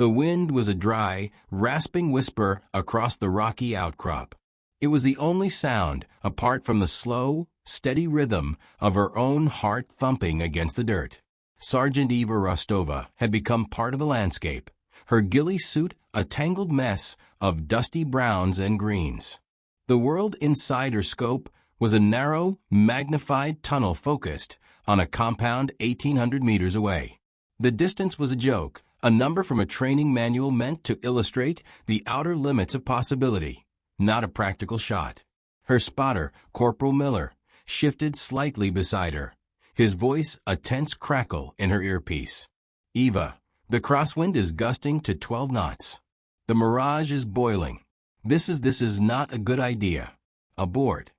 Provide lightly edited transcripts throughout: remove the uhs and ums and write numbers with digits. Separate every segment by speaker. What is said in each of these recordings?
Speaker 1: The wind was a dry, rasping whisper across the rocky outcrop. It was the only sound, apart from the slow, steady rhythm of her own heart thumping against the dirt. Sergeant Eva Rostova had become part of the landscape, her ghillie suit a tangled mess of dusty browns and greens. The world inside her scope was a narrow, magnified tunnel focused on a compound 1,800 meters away. The distance was a joke, a number from a training manual meant to illustrate the outer limits of possibility, not a practical shot. Her spotter, Corporal Miller, shifted slightly beside her, his voice a tense crackle in her earpiece. "Eva, the crosswind is gusting to 12 knots. The mirage is boiling. This is not a good idea. Abort."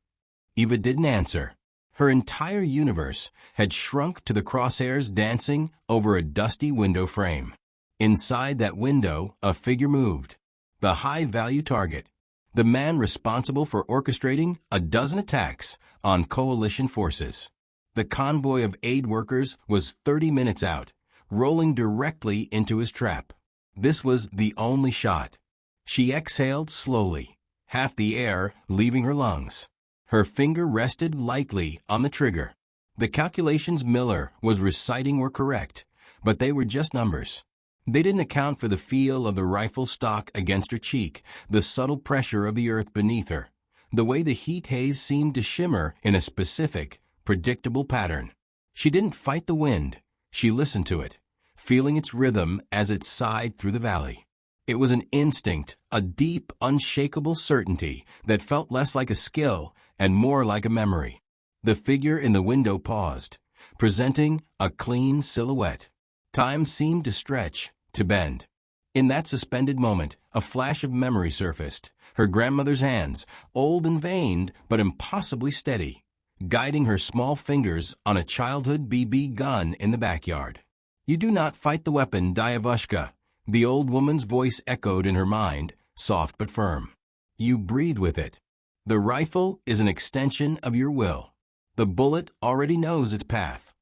Speaker 1: Eva didn't answer. Her entire universe had shrunk to the crosshairs dancing over a dusty window frame. Inside that window, a figure moved. The high-value target. The man responsible for orchestrating a dozen attacks on coalition forces. The convoy of aid workers was 30 minutes out, rolling directly into his trap. This was the only shot. She exhaled slowly, half the air leaving her lungs. Her finger rested lightly on the trigger. The calculations Miller was reciting were correct, but they were just numbers. They didn't account for the feel of the rifle stock against her cheek, the subtle pressure of the earth beneath her, the way the heat haze seemed to shimmer in a specific, predictable pattern. She didn't fight the wind. She listened to it, feeling its rhythm as it sighed through the valley. It was an instinct, a deep, unshakable certainty that felt less like a skill and more like a memory. The figure in the window paused, presenting a clean silhouette. Time seemed to stretch, to bend. In that suspended moment, a flash of memory surfaced, her grandmother's hands, old and veined but impossibly steady, guiding her small fingers on a childhood BB gun in the backyard. "You do not fight the weapon, Dyavushka," the old woman's voice echoed in her mind, soft but firm. "You breathe with it. The rifle is an extension of your will. The bullet already knows its path."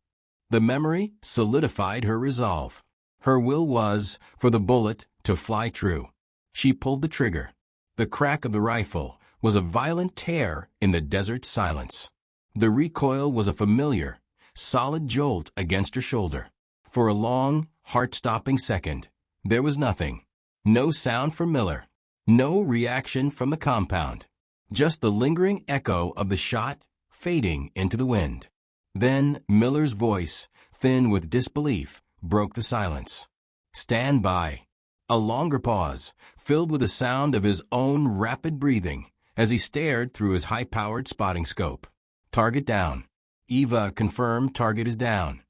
Speaker 1: The memory solidified her resolve. Her will was for the bullet to fly true. She pulled the trigger. The crack of the rifle was a violent tear in the desert silence. The recoil was a familiar, solid jolt against her shoulder. For a long, heart-stopping second, there was nothing. No sound from Miller. No reaction from the compound. Just the lingering echo of the shot fading into the wind. Then Miller's voice, thin with disbelief, broke the silence. "Stand by." A longer pause, filled with the sound of his own rapid breathing, as he stared through his high-powered spotting scope. "Target down." "Eva, confirm target is down."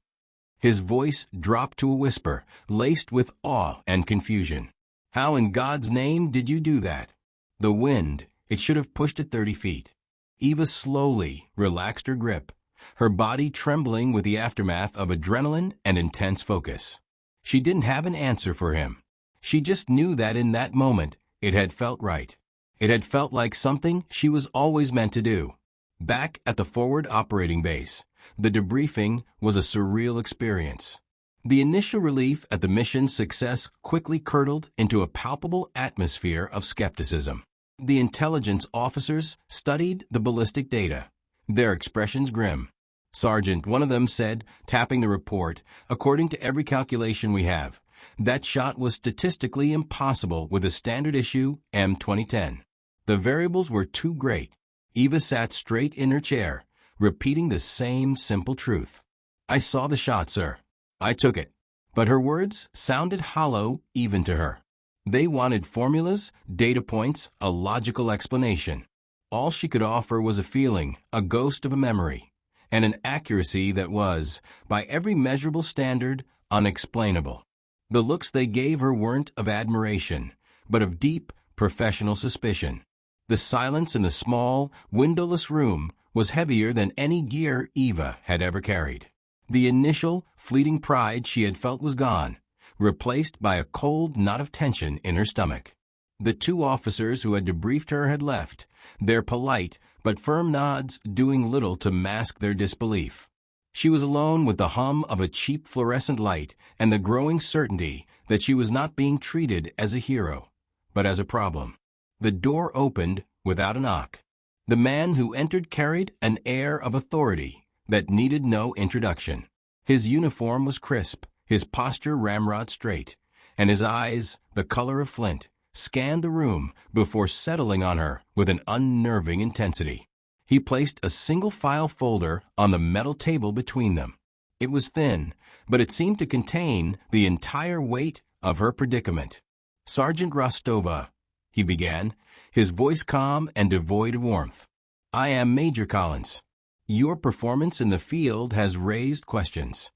Speaker 1: His voice dropped to a whisper, laced with awe and confusion. "How in God's name did you do that?" The wind, it should have pushed it 30 feet. Eva slowly relaxed her grip, her body trembling with the aftermath of adrenaline and intense focus. She didn't have an answer for him. She just knew that in that moment, it had felt right. It had felt like something she was always meant to do. Back at the forward operating base, the debriefing was a surreal experience. The initial relief at the mission's success quickly curdled into a palpable atmosphere of skepticism. The intelligence officers studied the ballistic data, their expressions grim. "Sergeant," one of them said, tapping the report, "according to every calculation we have, that shot was statistically impossible with a standard issue M2010. The variables were too great." Eva sat straight in her chair, repeating the same simple truth. "I saw the shot, sir. I took it." But her words sounded hollow even to her. They wanted formulas, data points, a logical explanation. All she could offer was a feeling, a ghost of a memory, and an accuracy that was, by every measurable standard, unexplainable. The looks they gave her weren't of admiration, but of deep, professional suspicion. The silence in the small, windowless room was heavier than any gear Eva had ever carried. The initial, fleeting pride she had felt was gone, replaced by a cold knot of tension in her stomach. The two officers who had debriefed her had left, their polite but firm nods doing little to mask their disbelief. She was alone with the hum of a cheap fluorescent light and the growing certainty that she was not being treated as a hero, but as a problem. The door opened without a knock. The man who entered carried an air of authority that needed no introduction. His uniform was crisp, his posture ramrod straight, and his eyes, the color of flint, scanned the room before settling on her with an unnerving intensity. He placed a single-file folder on the metal table between them. It was thin, but it seemed to contain the entire weight of her predicament. "Sergeant Rostova," he began, his voice calm and devoid of warmth. "I am Major Collins. Your performance in the field has raised questions."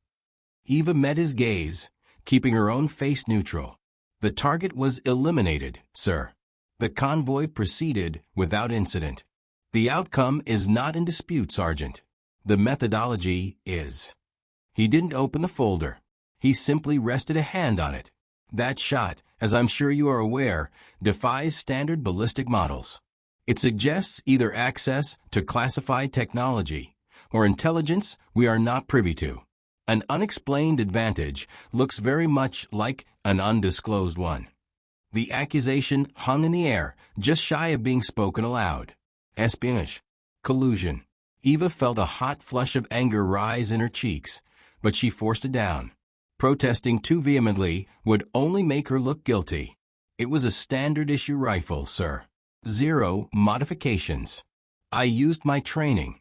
Speaker 1: Eva met his gaze, keeping her own face neutral. "The target was eliminated, sir. The convoy proceeded without incident. The outcome is not in dispute, Sergeant. The methodology is." He didn't open the folder. He simply rested a hand on it. "That shot, as I'm sure you are aware, defies standard ballistic models. It suggests either access to classified technology or intelligence we are not privy to. An unexplained advantage looks very much like an undisclosed one." The accusation hung in the air, just shy of being spoken aloud. Espionage. Collusion. Eva felt a hot flush of anger rise in her cheeks, but she forced it down. Protesting too vehemently would only make her look guilty. "It was a standard-issue rifle, sir. 0 modifications. I used my training."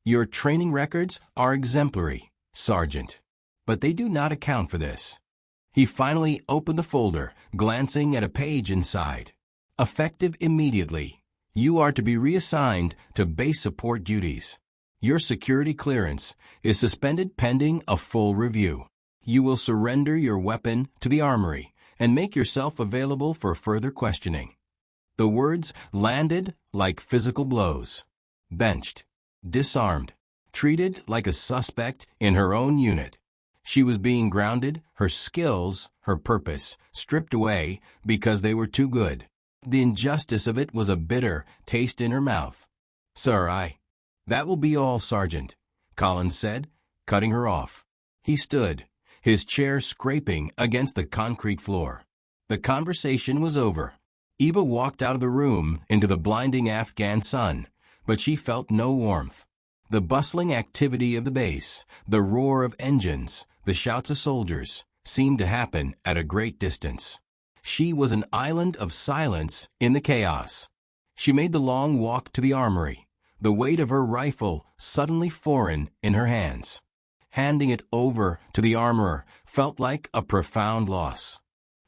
Speaker 1: "Your training records are exemplary, Sergeant, but they do not account for this." He finally opened the folder, glancing at a page inside. "Effective immediately. You are to be reassigned to base support duties. Your security clearance is suspended pending a full review. You will surrender your weapon to the armory and make yourself available for further questioning." The words landed like physical blows. Benched, disarmed, treated like a suspect in her own unit. She was being grounded, her skills, her purpose, stripped away because they were too good. The injustice of it was a bitter taste in her mouth. "Sir, That will be all, Sergeant," Collins said, cutting her off. He stood, his chair scraping against the concrete floor. The conversation was over. Eva walked out of the room into the blinding Afghan sun, but she felt no warmth. The bustling activity of the base, the roar of engines, the shouts of soldiers, seemed to happen at a great distance. She was an island of silence in the chaos. She made the long walk to the armory, the weight of her rifle suddenly foreign in her hands. Handing it over to the armorer felt like a profound loss.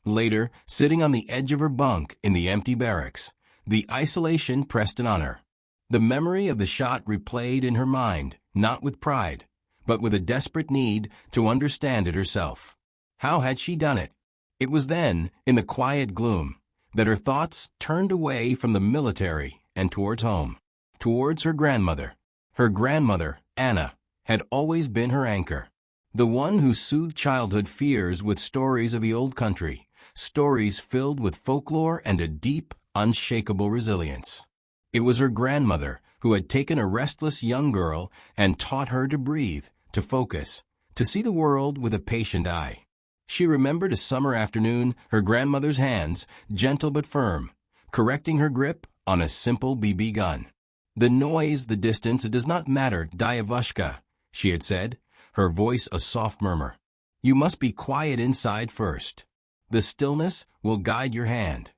Speaker 1: Later, sitting on the edge of her bunk in the empty barracks, the isolation pressed in on her. The memory of the shot replayed in her mind, not with pride, but with a desperate need to understand it herself. How had she done it? It was then, in the quiet gloom, that her thoughts turned away from the military and towards home, towards her grandmother. Her grandmother, Anna, had always been her anchor, the one who soothed childhood fears with stories of the old country, stories filled with folklore and a deep, unshakable resilience. It was her grandmother who had taken a restless young girl and taught her to breathe, to focus, to see the world with a patient eye. She remembered a summer afternoon, her grandmother's hands, gentle but firm, correcting her grip on a simple BB gun. "The noise, the distance, it does not matter, Dyavushka," she had said, her voice a soft murmur. "You must be quiet inside first. The stillness will guide your hand."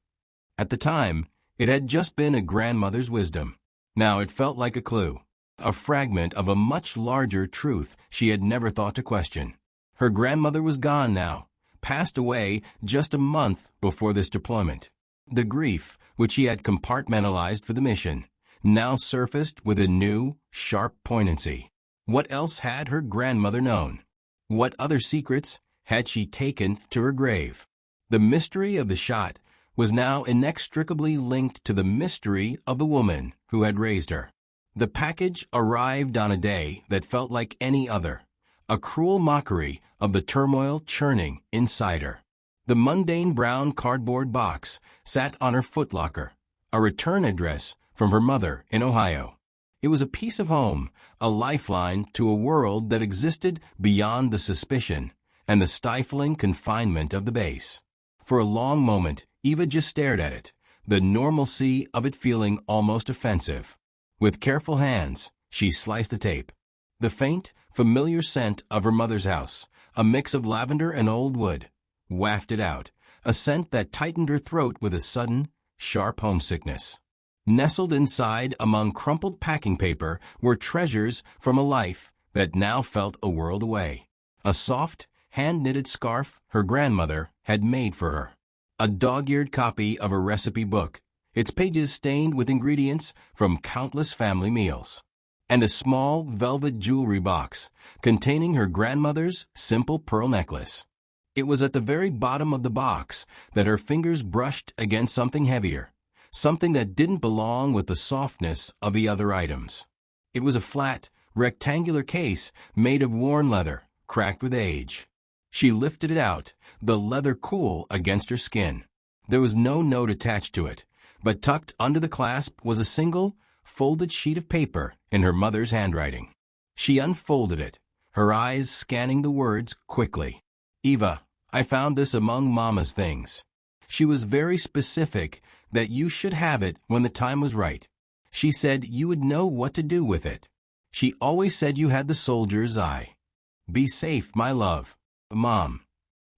Speaker 1: At the time, it had just been a grandmother's wisdom. Now it felt like a clue, a fragment of a much larger truth she had never thought to question. Her grandmother was gone now, passed away just a month before this deployment. The grief, which she had compartmentalized for the mission, now surfaced with a new, sharp poignancy. What else had her grandmother known? What other secrets had she taken to her grave? The mystery of the shot was now inextricably linked to the mystery of the woman who had raised her. The package arrived on a day that felt like any other, a cruel mockery of the turmoil churning inside her. The mundane brown cardboard box sat on her footlocker, a return address from her mother in Ohio. It was a piece of home, a lifeline to a world that existed beyond the suspicion and the stifling confinement of the base. For a long moment, Eva just stared at it, the normalcy of it feeling almost offensive. With careful hands, she sliced the tape. The faint, familiar scent of her mother's house, a mix of lavender and old wood, wafted out, a scent that tightened her throat with a sudden, sharp homesickness. Nestled inside among crumpled packing paper were treasures from a life that now felt a world away. A soft, hand-knitted scarf her grandmother had made for her. A dog-eared copy of a recipe book, its pages stained with ingredients from countless family meals. And a small velvet jewelry box containing her grandmother's simple pearl necklace. It was at the very bottom of the box that her fingers brushed against something heavier, something that didn't belong with the softness of the other items. It was a flat, rectangular case made of worn leather, cracked with age. She lifted it out, the leather cool against her skin. There was no note attached to it, but tucked under the clasp was a single, folded sheet of paper in her mother's handwriting. She unfolded it, her eyes scanning the words quickly. "Eva, I found this among Mama's things. She was very specific that you should have it when the time was right. She said you would know what to do with it. She always said you had the soldier's eye. Be safe, my love. Mom."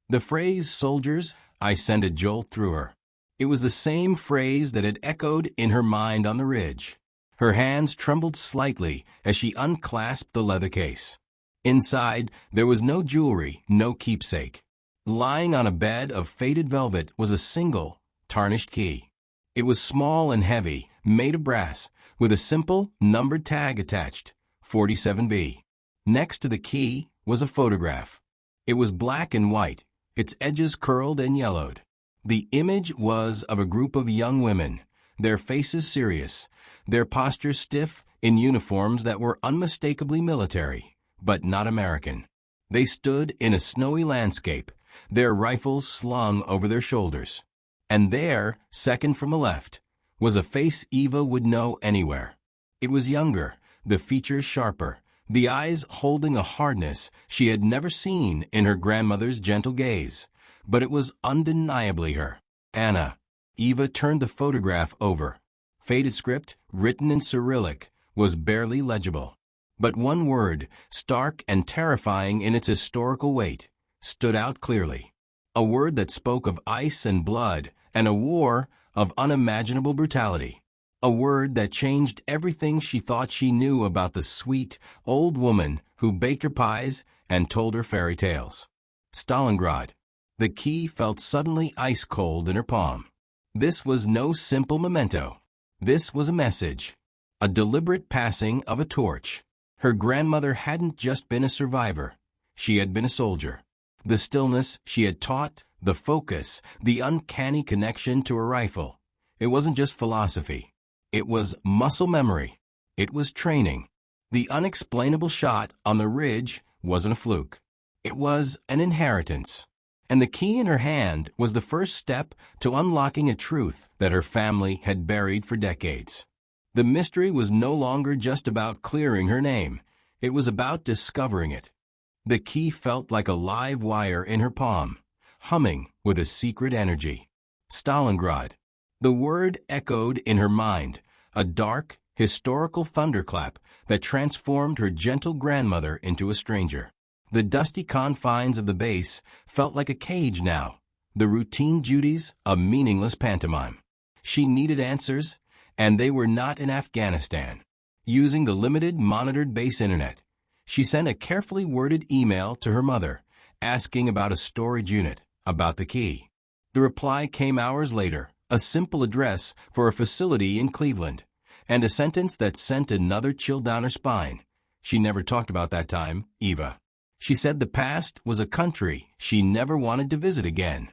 Speaker 1: The phrase "soldier's eye" sent a jolt through her. It was the same phrase that had echoed in her mind on the ridge. Her hands trembled slightly as she unclasped the leather case. Inside, there was no jewelry, no keepsake. Lying on a bed of faded velvet was a single, tarnished key. It was small and heavy, made of brass, with a simple, numbered tag attached, 47B. Next to the key was a photograph. It was black and white, its edges curled and yellowed. The image was of a group of young women, their faces serious, their postures stiff in uniforms that were unmistakably military, but not American. They stood in a snowy landscape, their rifles slung over their shoulders. And there, second from the left, was a face Eva would know anywhere. It was younger, the features sharper, the eyes holding a hardness she had never seen in her grandmother's gentle gaze. But it was undeniably her. Anna. Eva turned the photograph over. Faded script, written in Cyrillic, was barely legible. But one word, stark and terrifying in its historical weight, stood out clearly. A word that spoke of ice and blood and a war of unimaginable brutality. A word that changed everything she thought she knew about the sweet, old woman who baked her pies and told her fairy tales. Stalingrad. The key felt suddenly ice-cold in her palm. This was no simple memento. This was a message. A deliberate passing of a torch. Her grandmother hadn't just been a survivor. She had been a soldier. The stillness she had taught, the focus, the uncanny connection to a rifle. It wasn't just philosophy. It was muscle memory. It was training. The unexplainable shot on the ridge wasn't a fluke. It was an inheritance. And the key in her hand was the first step to unlocking a truth that her family had buried for decades. The mystery was no longer just about clearing her name. It was about discovering it. The key felt like a live wire in her palm, humming with a secret energy. Stalingrad. The word echoed in her mind, a dark, historical thunderclap that transformed her gentle grandmother into a stranger. The dusty confines of the base felt like a cage now, the routine duties a meaningless pantomime. She needed answers, and they were not in Afghanistan. Using the limited monitored base internet, she sent a carefully worded email to her mother, asking about a storage unit, about the key. The reply came hours later, a simple address for a facility in Cleveland, and a sentence that sent another chill down her spine. She never talked about that time, Eva. She said the past was a country she never wanted to visit again.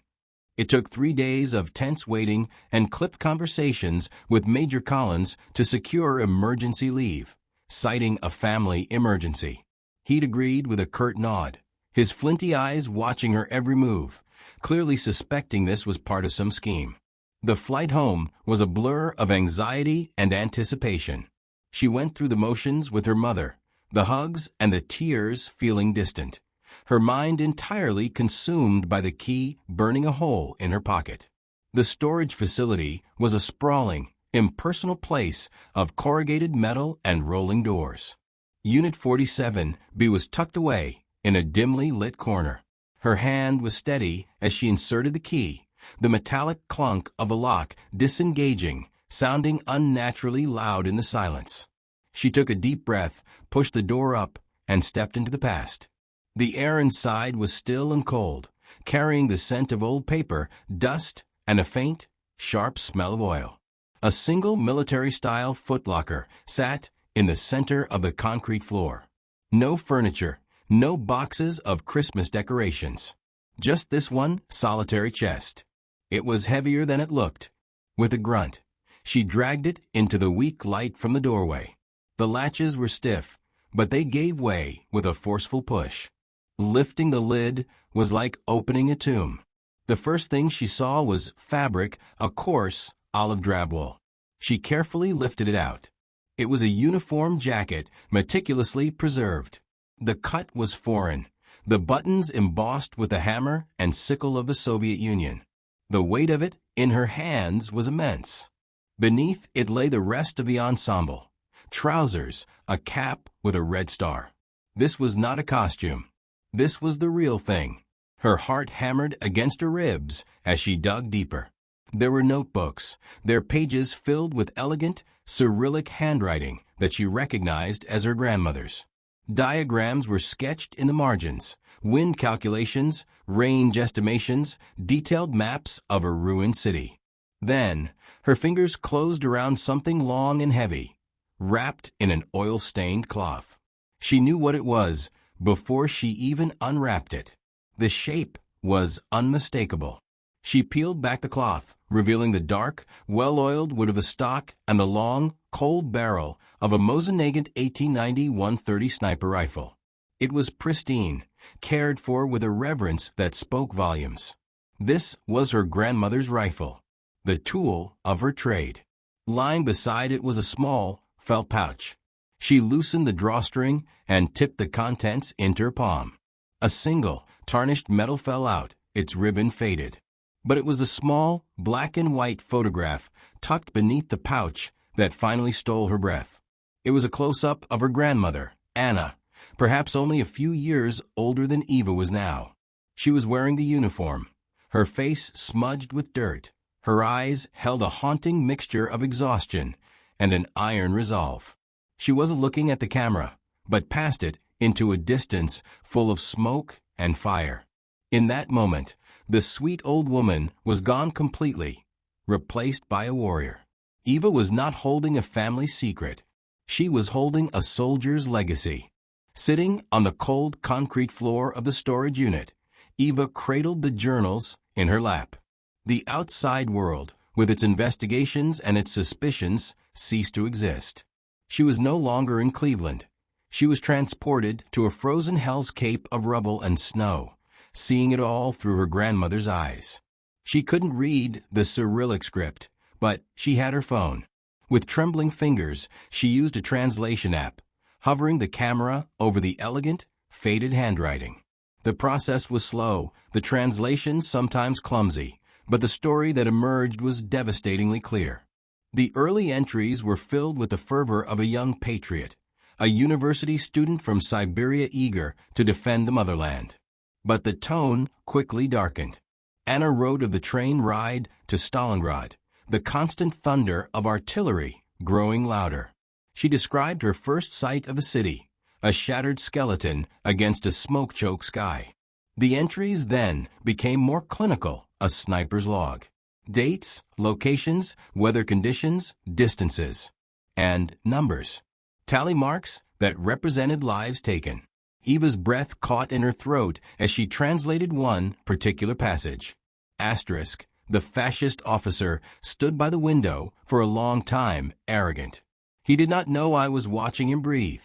Speaker 1: It took 3 days of tense waiting and clipped conversations with Major Collins to secure emergency leave, citing a family emergency. He'd agreed with a curt nod, his flinty eyes watching her every move, clearly suspecting this was part of some scheme. The flight home was a blur of anxiety and anticipation. She went through the motions with her mother, the hugs and the tears feeling distant, her mind entirely consumed by the key burning a hole in her pocket. The storage facility was a sprawling, impersonal place of corrugated metal and rolling doors. Unit 47B was tucked away in a dimly lit corner. Her hand was steady as she inserted the key, the metallic clunk of a lock disengaging, sounding unnaturally loud in the silence. She took a deep breath, pushed the door up, and stepped into the past. The air inside was still and cold, carrying the scent of old paper, dust, and a faint, sharp smell of oil. A single military-style footlocker sat in the center of the concrete floor. No furniture, no boxes of Christmas decorations. Just this one solitary chest. It was heavier than it looked. With a grunt, she dragged it into the weak light from the doorway. The latches were stiff, but they gave way with a forceful push. Lifting the lid was like opening a tomb. The first thing she saw was fabric, a coarse olive drab wool. She carefully lifted it out. It was a uniform jacket, meticulously preserved. The cut was foreign, the buttons embossed with the hammer and sickle of the Soviet Union. The weight of it in her hands was immense. Beneath it lay the rest of the ensemble. Trousers, a cap with a red star. This was not a costume. This was the real thing. Her heart hammered against her ribs as she dug deeper. There were notebooks, their pages filled with elegant, Cyrillic handwriting that she recognized as her grandmother's. Diagrams were sketched in the margins, wind calculations, range estimations, detailed maps of a ruined city. Then, her fingers closed around something long and heavy, wrapped in an oil-stained cloth. She knew what it was before she even unwrapped it. The shape was unmistakable. She peeled back the cloth, revealing the dark, well-oiled wood of the stock and the long, cold barrel of a Mosin-Nagant 1890 130 sniper rifle. It was pristine, cared for with a reverence that spoke volumes. This was her grandmother's rifle, the tool of her trade. Lying beside it was a small, felt pouch. She loosened the drawstring and tipped the contents into her palm. A single, tarnished medal fell out, its ribbon faded. But it was the small, black and white photograph tucked beneath the pouch that finally stole her breath. It was a close-up of her grandmother, Anna, perhaps only a few years older than Eva was now. She was wearing the uniform, her face smudged with dirt. Her eyes held a haunting mixture of exhaustion and an iron resolve. She wasn't looking at the camera, but past it into a distance full of smoke and fire. In that moment, the sweet old woman was gone completely, replaced by a warrior. Eva was not holding a family secret. She was holding a soldier's legacy. Sitting on the cold concrete floor of the storage unit, Eva cradled the journals in her lap. The outside world, with its investigations and its suspicions, ceased to exist. She was no longer in Cleveland. She was transported to a frozen hell's cape of rubble and snow, seeing it all through her grandmother's eyes. She couldn't read the Cyrillic script, but she had her phone. With trembling fingers, she used a translation app, hovering the camera over the elegant, faded handwriting. The process was slow, the translation sometimes clumsy, but the story that emerged was devastatingly clear. The early entries were filled with the fervor of a young patriot, a university student from Siberia eager to defend the motherland. But the tone quickly darkened. Anna wrote of the train ride to Stalingrad, the constant thunder of artillery growing louder. She described her first sight of the city, a shattered skeleton against a smoke-choked sky. The entries then became more clinical, a sniper's log. Dates, locations, weather conditions, distances, and numbers. Tally marks that represented lives taken. Eva's breath caught in her throat as she translated one particular passage. Asterisk, the fascist officer stood by the window for a long time, arrogant. He did not know I was watching him breathe.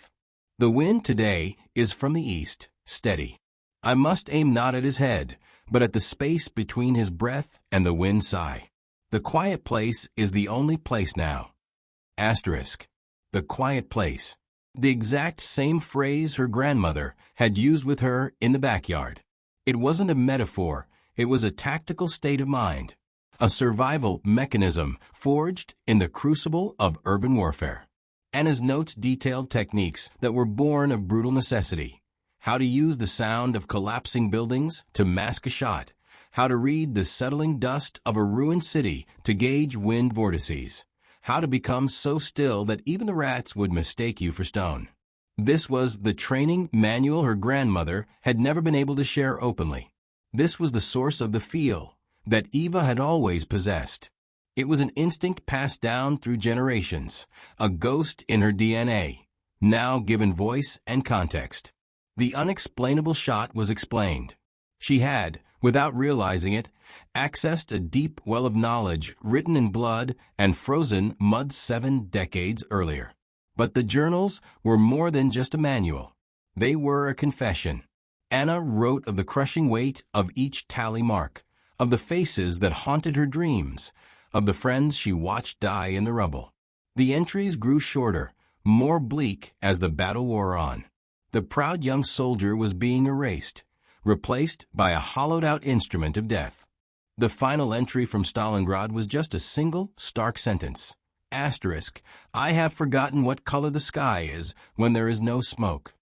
Speaker 1: The wind today is from the east, steady. I must aim not at his head, but at the space between his breath and the wind's sigh. The quiet place is the only place now. Asterisk. the quiet place. The exact same phrase her grandmother had used with her in the backyard. It wasn't a metaphor, it was a tactical state of mind. A survival mechanism forged in the crucible of urban warfare. Anna's notes detailed techniques that were born of brutal necessity. How to use the sound of collapsing buildings to mask a shot. How to read the settling dust of a ruined city to gauge wind vortices. How to become so still that even the rats would mistake you for stone. This was the training manual her grandmother had never been able to share openly. This was the source of the feel that Eva had always possessed. It was an instinct passed down through generations, a ghost in her DNA, now given voice and context. The unexplainable shot was explained. She had, without realizing it, accessed a deep well of knowledge written in blood and frozen mud 7 decades earlier. But the journals were more than just a manual. They were a confession. Anna wrote of the crushing weight of each tally mark, of the faces that haunted her dreams, of the friends she watched die in the rubble. The entries grew shorter, more bleak as the battle wore on. The proud young soldier was being erased, replaced by a hollowed-out instrument of death. The final entry from Stalingrad was just a single, stark sentence. Asterisk, I have forgotten what color the sky is when there is no smoke.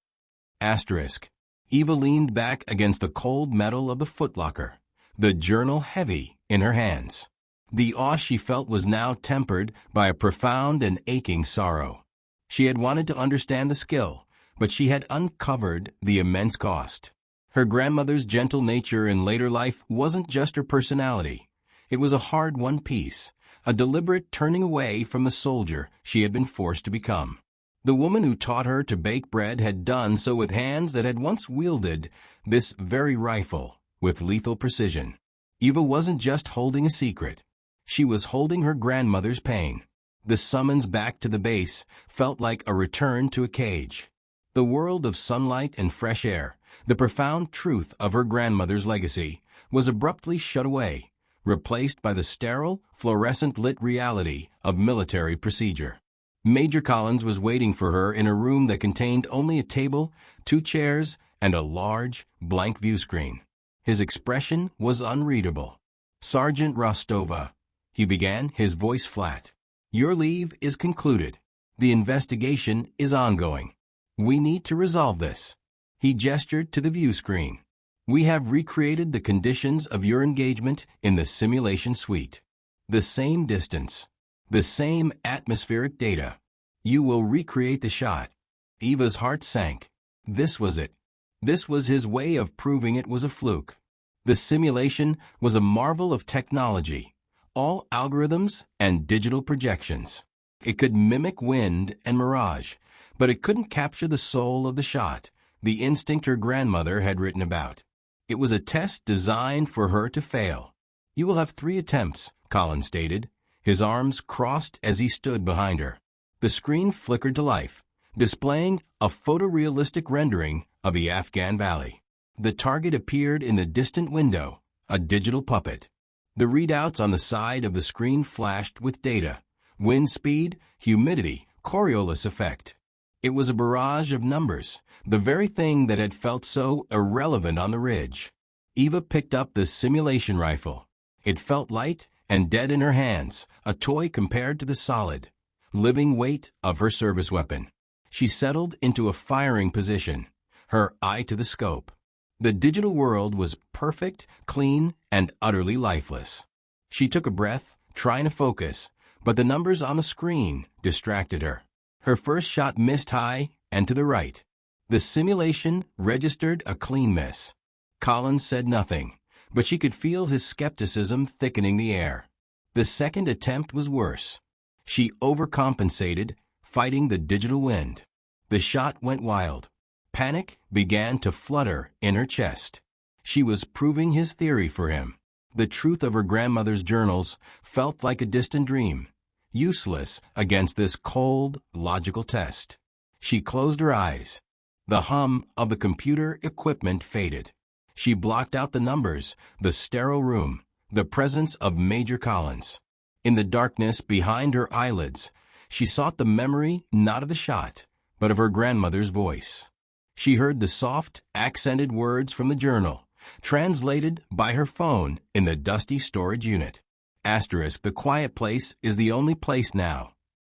Speaker 1: Asterisk. Eva leaned back against the cold metal of the footlocker, the journal heavy in her hands. The awe she felt was now tempered by a profound and aching sorrow. She had wanted to understand the skill, but she had uncovered the immense cost. Her grandmother's gentle nature in later life wasn't just her personality. It was a hard-won peace, a deliberate turning away from the soldier she had been forced to become. The woman who taught her to bake bread had done so with hands that had once wielded this very rifle with lethal precision. Eva wasn't just holding a secret. She was holding her grandmother's pain. The summons back to the base felt like a return to a cage. The world of sunlight and fresh air, the profound truth of her grandmother's legacy, was abruptly shut away, replaced by the sterile, fluorescent-lit reality of military procedure. Major Collins was waiting for her in a room that contained only a table, 2 chairs, and a large, blank view screen. His expression was unreadable. "Sergeant Rostova," he began, his voice flat. "Your leave is concluded. The investigation is ongoing. We need to resolve this." He gestured to the view screen. "We have recreated the conditions of your engagement in the simulation suite. The same distance, the same atmospheric data. You will recreate the shot." Eva's heart sank. This was it. This was his way of proving it was a fluke. The simulation was a marvel of technology, all algorithms and digital projections. It could mimic wind and mirage, but it couldn't capture the soul of the shot, the instinct her grandmother had written about. It was a test designed for her to fail. "You will have 3 attempts," Collins stated, his arms crossed as he stood behind her. The screen flickered to life, displaying a photorealistic rendering of the Afghan valley. The target appeared in the distant window, a digital puppet. The readouts on the side of the screen flashed with data: wind speed, humidity, Coriolis effect. It was a barrage of numbers, the very thing that had felt so irrelevant on the ridge. Eva picked up the simulation rifle. It felt light and dead in her hands, a toy compared to the solid, living weight of her service weapon. She settled into a firing position, her eye to the scope. The digital world was perfect, clean, and utterly lifeless. She took a breath, trying to focus, but the numbers on the screen distracted her. Her first shot missed high and to the right. The simulation registered a clean miss. Collins said nothing, but she could feel his skepticism thickening the air. The second attempt was worse. She overcompensated, fighting the digital wind. The shot went wild. Panic began to flutter in her chest. She was proving his theory for him. The truth of her grandmother's journals felt like a distant dream, useless against this cold, logical test. She closed her eyes. The hum of the computer equipment faded. She blocked out the numbers, the sterile room, the presence of Major Collins. In the darkness behind her eyelids, She sought the memory not of the shot, but of her grandmother's voice. She heard the soft, accented words from the journal, translated by her phone in the dusty storage unit. Asterisk, the quiet place is the only place now.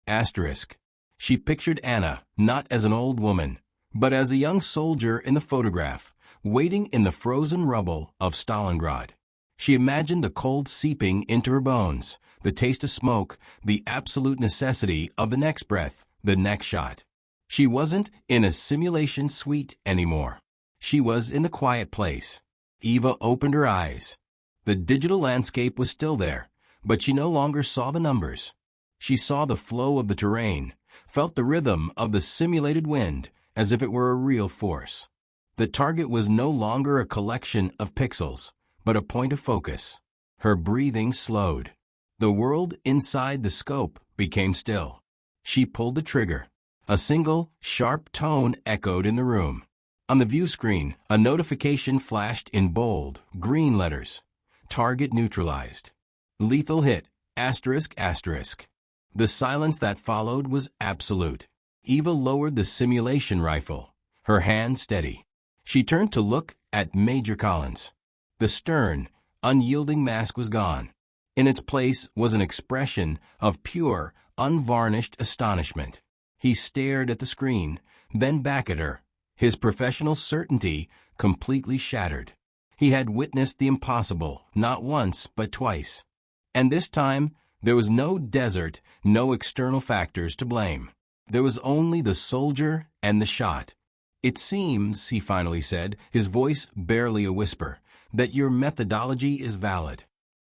Speaker 1: Asterisk. She pictured Anna not as an old woman, but as a young soldier in the photograph, waiting in the frozen rubble of Stalingrad. She imagined the cold seeping into her bones, the taste of smoke, the absolute necessity of the next breath, the next shot. She wasn't in a simulation suite anymore. She was in the quiet place. Eva opened her eyes. The digital landscape was still there, but she no longer saw the numbers. She saw the flow of the terrain, felt the rhythm of the simulated wind as if it were a real force. The target was no longer a collection of pixels, but a point of focus. Her breathing slowed. The world inside the scope became still. She pulled the trigger. A single, sharp tone echoed in the room. On the view screen, a notification flashed in bold, green letters. Target neutralized. Lethal hit, asterisk, asterisk. The silence that followed was absolute. Eva lowered the simulation rifle, her hand steady. She turned to look at Major Collins. The stern, unyielding mask was gone. In its place was an expression of pure, unvarnished astonishment. He stared at the screen, then back at her, his professional certainty completely shattered. He had witnessed the impossible, not once but twice. And this time, there was no desert, no external factors to blame. There was only the soldier and the shot. "It seems," he finally said, his voice barely a whisper, "that your methodology is valid."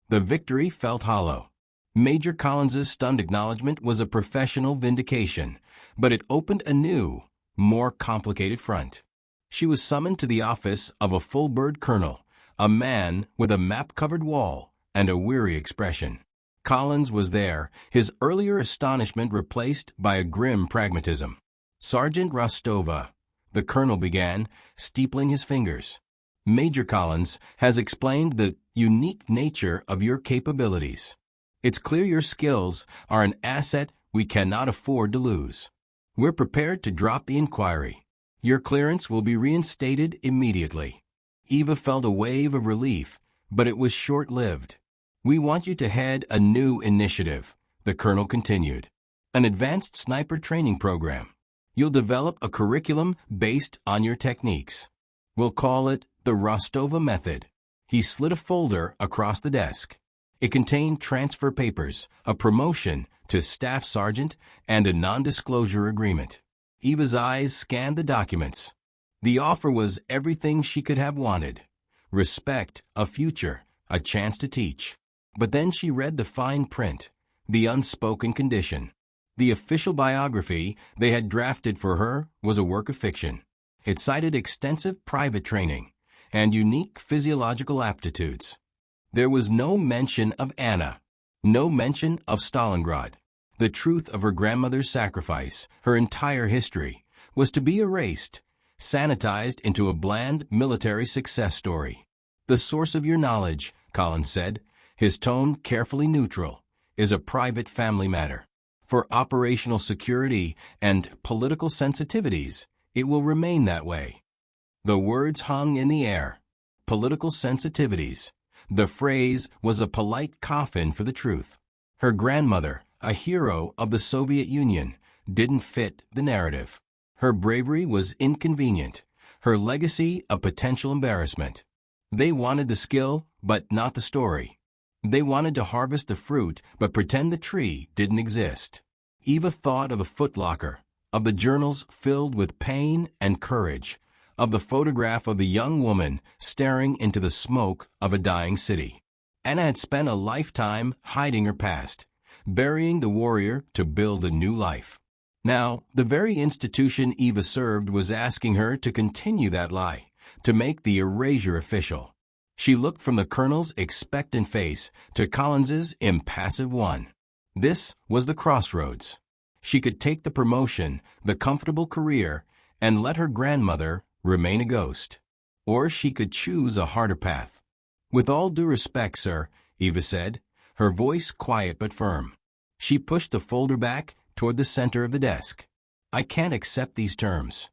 Speaker 1: The victory felt hollow. Major Collins's stunned acknowledgement was a professional vindication, but it opened a new, more complicated front. She was summoned to the office of a full-bird colonel, a man with a map-covered wall and a weary expression. Collins was there, his earlier astonishment replaced by a grim pragmatism. "Sergeant Rostova," the colonel began, steepling his fingers. "Major Collins has explained the unique nature of your capabilities. It's clear your skills are an asset we cannot afford to lose. We're prepared to drop the inquiry. Your clearance will be reinstated immediately." Eva felt a wave of relief, but it was short-lived. "We want you to head a new initiative," the colonel continued. "An advanced sniper training program. You'll develop a curriculum based on your techniques. We'll call it the Rostova Method." He slid a folder across the desk. It contained transfer papers, a promotion to staff sergeant, and a non-disclosure agreement. Eva's eyes scanned the documents. The offer was everything she could have wanted. Respect, a future, a chance to teach. But then she read the fine print, the unspoken condition. The official biography they had drafted for her was a work of fiction. It cited extensive private training and unique physiological aptitudes. There was no mention of Anna, no mention of Stalingrad. The truth of her grandmother's sacrifice, her entire history, was to be erased, sanitized into a bland military success story. "The source of your knowledge," Collins said, his tone carefully neutral, "is a private family matter. For operational security and political sensitivities, it will remain that way." The words hung in the air. Political sensitivities. The phrase was a polite coffin for the truth. Her grandmother, a hero of the Soviet Union, didn't fit the narrative. Her bravery was inconvenient, her legacy a potential embarrassment. They wanted the skill, but not the story. They wanted to harvest the fruit, but pretend the tree didn't exist. Eva thought of a footlocker, of the journals filled with pain and courage, of the photograph of the young woman staring into the smoke of a dying city. Anna had spent a lifetime hiding her past, burying the warrior to build a new life. Now, the very institution Eva served was asking her to continue that lie, to make the erasure official. She looked from the colonel's expectant face to Collins's impassive one. This was the crossroads. She could take the promotion, the comfortable career, and let her grandmother remain a ghost. Or she could choose a harder path. "With all due respect, sir," Eva said, her voice quiet but firm. She pushed the folder back, toward the center of the desk. I can't accept these terms.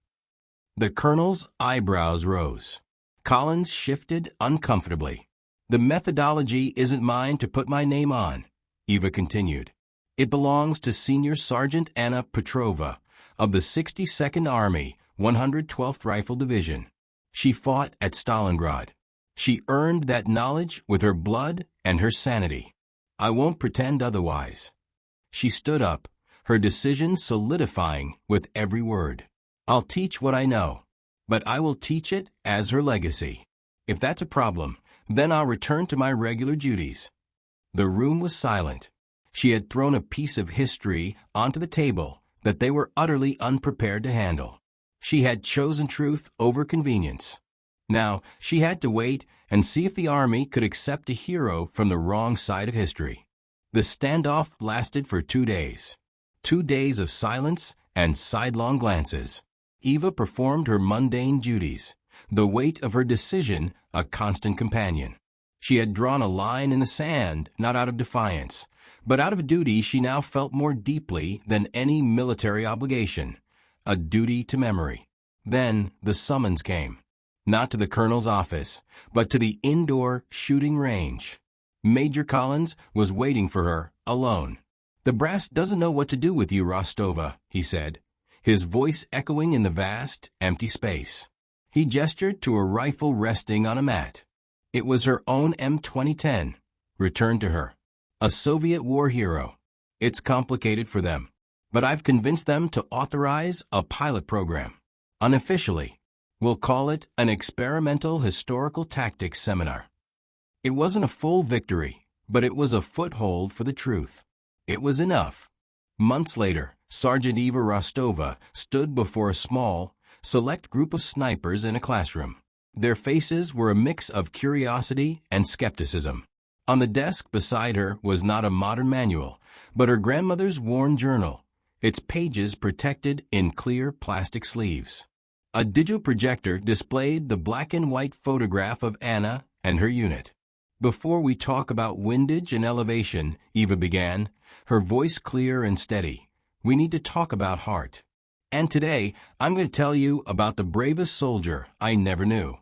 Speaker 1: The colonel's eyebrows rose. Collins shifted uncomfortably. The methodology isn't mine to put my name on, Eva continued. It belongs to Senior Sergeant Anna Petrova of the 62nd Army, 112th Rifle Division. She fought at Stalingrad. She earned that knowledge with her blood and her sanity. I won't pretend otherwise. She stood up, her decision solidifying with every word. I'll teach what I know, but I will teach it as her legacy. If that's a problem, then I'll return to my regular duties. The room was silent. She had thrown a piece of history onto the table that they were utterly unprepared to handle. She had chosen truth over convenience. Now, she had to wait and see if the Army could accept a hero from the wrong side of history. The standoff lasted for 2 days. 2 days of silence and sidelong glances. Eva performed her mundane duties, the weight of her decision a constant companion. She had drawn a line in the sand, not out of defiance, but out of duty she now felt more deeply than any military obligation, a duty to memory. Then the summons came, not to the colonel's office, but to the indoor shooting range. Major Collins was waiting for her, alone. "The brass doesn't know what to do with you, Rostova," he said, his voice echoing in the vast, empty space. He gestured to a rifle resting on a mat. It was her own M2010, returned to her. A Soviet war hero. It's complicated for them, but I've convinced them to authorize a pilot program. Unofficially, we'll call it an experimental historical tactics seminar. It wasn't a full victory, but it was a foothold for the truth. It was enough. Months later, Sergeant Eva Rostova stood before a small, select group of snipers in a classroom. Their faces were a mix of curiosity and skepticism. On the desk beside her was not a modern manual, but her grandmother's worn journal, its pages protected in clear plastic sleeves. A digital projector displayed the black and white photograph of Anna and her unit. "Before we talk about windage and elevation," Eva began, her voice clear and steady, "we need to talk about heart. And today, I'm going to tell you about the bravest soldier I never knew."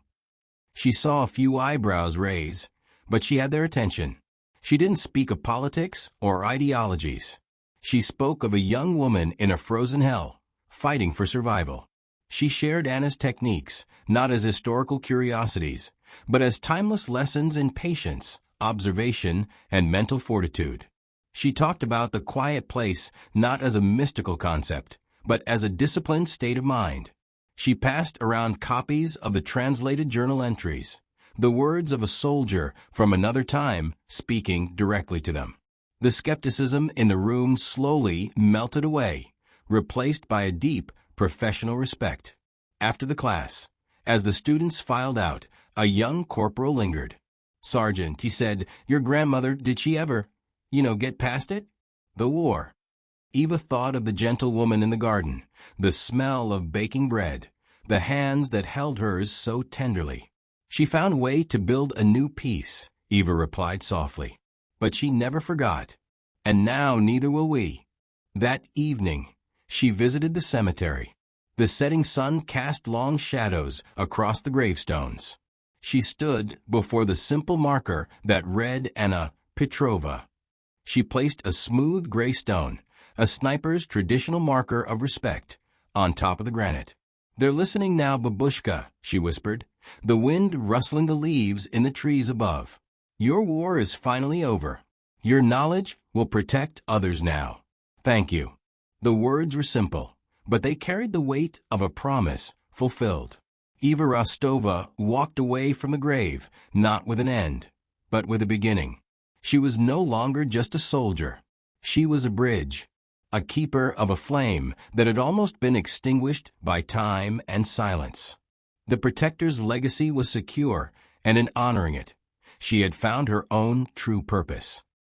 Speaker 1: She saw a few eyebrows raise, but she had their attention. She didn't speak of politics or ideologies. She spoke of a young woman in a frozen hell, fighting for survival. She shared Anna's techniques, not as historical curiosities, but as timeless lessons in patience, observation, and mental fortitude. She talked about the quiet place not as a mystical concept, but as a disciplined state of mind. She passed around copies of the translated journal entries, the words of a soldier from another time speaking directly to them. The skepticism in the room slowly melted away, replaced by a deep, professional respect. After the class, as the students filed out, a young corporal lingered. "Sergeant," he said, "your grandmother, did she ever, get past it? The war." Eva thought of the gentle woman in the garden, the smell of baking bread, the hands that held hers so tenderly. "She found a way to build a new peace," Eva replied softly. "But she never forgot. And now neither will we." That evening, she visited the cemetery. The setting sun cast long shadows across the gravestones. She stood before the simple marker that read Anna Petrova. She placed a smooth gray stone, a sniper's traditional marker of respect, on top of the granite. "They're listening now, babushka," she whispered, the wind rustling the leaves in the trees above. "Your war is finally over. Your knowledge will protect others now. Thank you." The words were simple, but they carried the weight of a promise fulfilled. Eva Rostova walked away from the grave, not with an end, but with a beginning. She was no longer just a soldier. She was a bridge, a keeper of a flame that had almost been extinguished by time and silence. The protector's legacy was secure, and in honoring it, she had found her own true purpose.